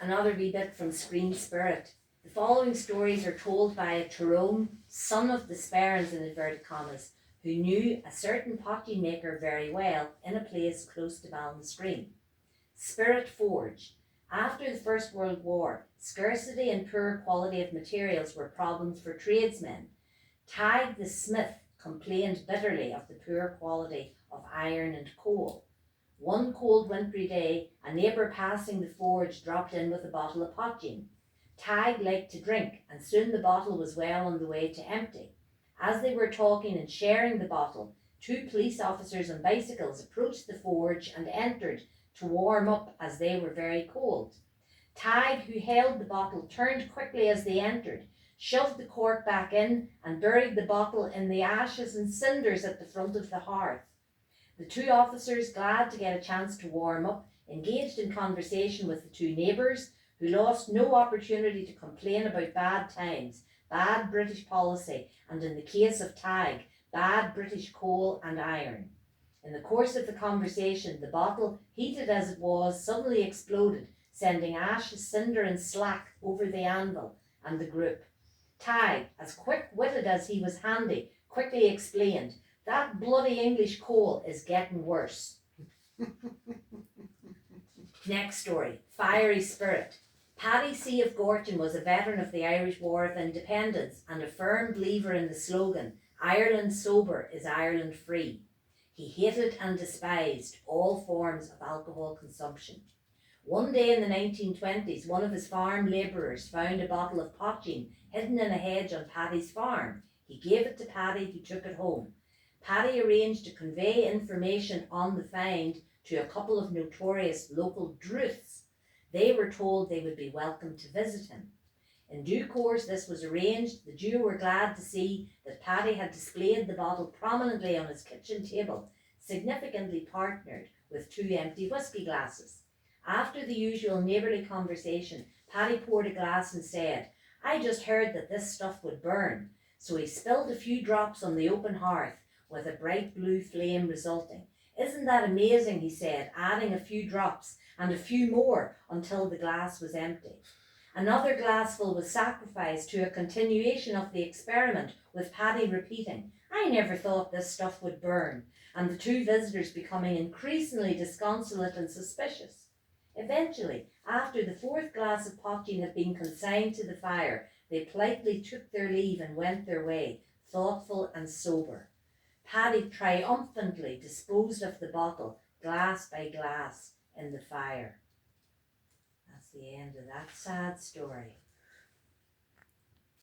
Another wee bit from Screen Spirit. The following stories are told by a Tyrone, son of the Sperrins in inverted commas, who knew a certain pottery maker very well in a place close to Ballinascreen. Spirit Forge. After the First World War, scarcity and poor quality of materials were problems for tradesmen. Tag the smith complained bitterly of the poor quality of iron and coal. One cold wintry day, a neighbour passing the forge dropped in with a bottle of potgin. Tag liked to drink, and soon the bottle was well on the way to empty. As they were talking and sharing the bottle, 2 police officers on bicycles approached the forge and entered to warm up as they were very cold. Tag, who held the bottle, turned quickly as they entered, shoved the cork back in and buried the bottle in the ashes and cinders at the front of the hearth. The 2 officers, glad to get a chance to warm up, engaged in conversation with the 2 neighbours, who lost no opportunity to complain about bad times, bad British policy, and in the case of Tag, bad British coal and iron. In the course of the conversation, the bottle, heated as it was, suddenly exploded, sending ashes, cinder and slack over the anvil and the group. Tag, as quick-witted as he was handy, quickly explained, "That bloody English coal is getting worse." Next story, Fiery Spirit. Paddy C. of Gorton was a veteran of the Irish War of Independence and a firm believer in the slogan, "Ireland sober is Ireland free." He hated and despised all forms of alcohol consumption. One day in the 1920s, one of his farm labourers found a bottle of potgin hidden in a hedge on Paddy's farm. He gave it to Paddy, who took it home. Paddy arranged to convey information on the find to a couple of notorious local drooths. They were told they would be welcome to visit him. In due course this was arranged. The duo were glad to see that Paddy had displayed the bottle prominently on his kitchen table, significantly partnered with 2 empty whisky glasses. After the usual neighbourly conversation, Paddy poured a glass and said, "I just heard that this stuff would burn." So he spilled a few drops on the open hearth, with a bright blue flame resulting. "Isn't that amazing?" he said, adding a few drops and a few more until the glass was empty. Another glassful was sacrificed to a continuation of the experiment, with Paddy repeating, "I never thought this stuff would burn," and the 2 visitors becoming increasingly disconsolate and suspicious. Eventually, after the 4th glass of potgin had been consigned to the fire, they politely took their leave and went their way, thoughtful and sober. Paddy triumphantly disposed of the bottle, glass by glass, in the fire. That's the end of that sad story.